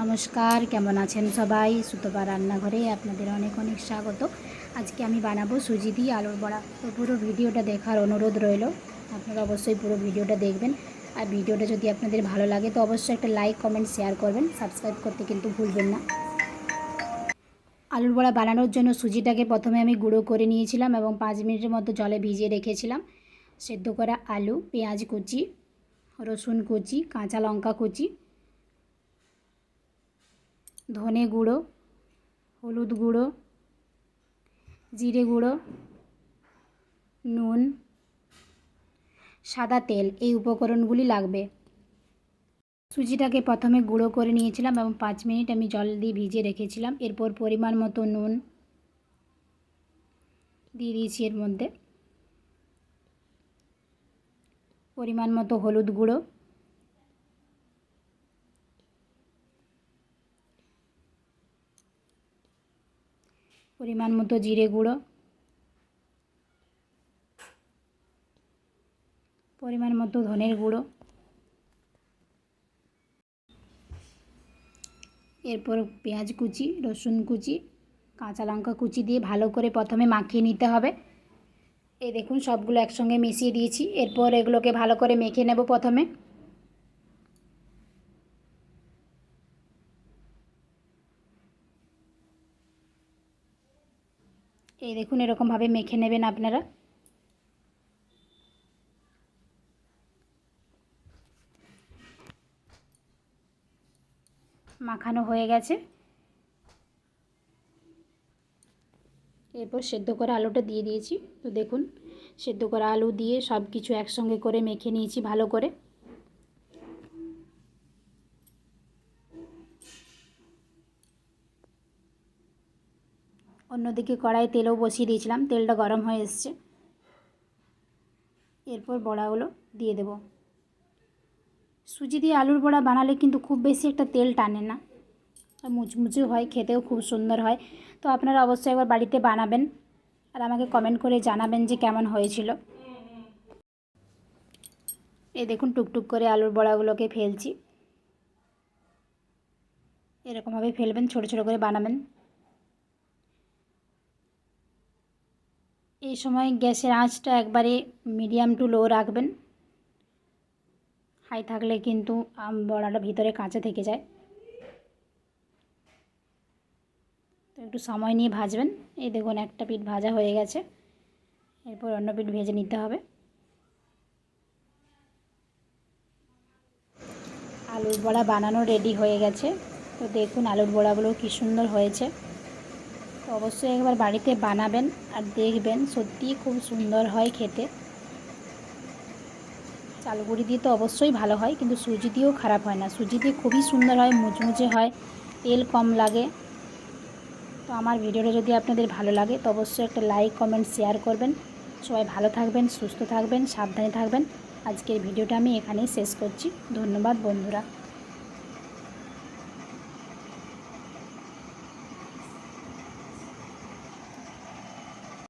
নমস্কার, কেমন আছেন সবাই? সুতপা রান্নাঘরে আপনাদের অনেক অনেক স্বাগত। আজকে আমি বানাবো সুজি দিয়ে আলুর বড়া। তো পুরো ভিডিওটা দেখার অনুরোধ রইল। আপনারা অবশ্যই পুরো ভিডিওটা দেখবেন। আর ভিডিওটা যদি আপনাদের ভালো লাগে তো অবশ্যই একটা লাইক, কমেন্ট, শেয়ার করবেন। সাবস্ক্রাইব করতে কিন্তু ভুলবেন না। আলুর বড়া বানানোর জন্য সুজিটাকে প্রথমে আমি গুঁড়ো করে নিয়েছিলাম এবং 5 মিনিটের মতো জলে ভিজিয়ে রেখেছিলাম। সেদ্ধ করা আলু, পেঁয়াজ কুচি, রসুন কুচি, কাঁচা লঙ্কা কুচি, ধনে গুঁড়ো, হলুদ গুঁড়ো, জিরে গুঁড়ো, নুন, সাদা তেল, এই উপকরণগুলি লাগবে। সুজিটাকে প্রথমে গুঁড়ো করে নিয়েছিলাম এবং 5 মিনিট আমি জল দিয়ে ভিজিয়ে রেখেছিলাম। এরপর পরিমাণ মতো নুন দিয়ে দিয়েছি, এর মধ্যে পরিমাণ মতো হলুদ গুঁড়ো, পরিমাণ মতো জিরে গুঁড়ো, পরিমাণ মতো ধনের গুঁড়ো। এরপর পেঁয়াজ কুচি, রসুন কুচি, কাঁচা লঙ্কা কুচি দিয়ে ভালো করে প্রথমে মাখিয়ে নিতে হবে। এই দেখুন সবগুলো একসঙ্গে মিশিয়ে দিয়েছি। এরপর এগুলোকে ভালো করে মেখে নেব প্রথমে। এই দেখুন এরকমভাবে মেখে নেবেন আপনারা। মাখানো হয়ে গেছে। এরপর সেদ্ধ করা আলুটা দিয়ে দিয়েছি। তো দেখুন সেদ্ধ করা আলু দিয়ে সব কিছু একসঙ্গে করে মেখে নিয়েছি ভালো করে। অন্যদিকে কড়াই তেলও বসিয়ে দিয়েছিলাম, তেলটা গরম হয়ে এসছে। এরপর বড়াগুলো দিয়ে দেব। সুজি দিয়ে আলুর বড়া বানালে কিন্তু খুব বেশি একটা তেল টানে না, মুচমুচে হয়, খেতেও খুব সুন্দর হয়। তো আপনারা অবশ্যই একবার বাড়িতে বানাবেন আর আমাকে কমেন্ট করে জানাবেন যে কেমন হয়েছিল। এই দেখুন টুকটুক করে আলুর বড়াগুলোকে ফেলছি। এরকমভাবে ফেলবেন, ছোট ছোট করে বানাবেন। এই সময় গ্যাসের আঁচটা একবারে মিডিয়াম টু লো রাখবেন। হাই থাকলে কিন্তু বড়াটা ভিতরে কাঁচা থেকে যায়। তো একটু সময় নিয়ে ভাজবেন। এই দেখুন একটা পিঠ ভাজা হয়ে গেছে। এরপর অন্য পিঠ ভেজে নিতে হবে। আলুর বড়া বানানো রেডি হয়ে গেছে। তো দেখুন আলুর বড়াগুলো কী সুন্দর হয়েছে। তো অবশ্যই একবার বাড়িতে বানাবেন আর দেখবেন সত্যিই খুব সুন্দর হয় খেতে। চাল গুঁড়ি দিয়ে তো অবশ্যই ভালো হয়, কিন্তু সুজি দিয়েও খারাপ হয় না। সুজি দিয়ে খুবই সুন্দর হয়, মুচমুচে হয়, তেল কম লাগে। তো আমার ভিডিওটা যদি আপনাদের ভালো লাগে তো অবশ্যই একটা লাইক, কমেন্ট, শেয়ার করবেন। সবাই ভালো থাকবেন, সুস্থ থাকবেন, সাবধানে থাকবেন। আজকের ভিডিওটা আমি এখানেই শেষ করছি। ধন্যবাদ বন্ধুরা।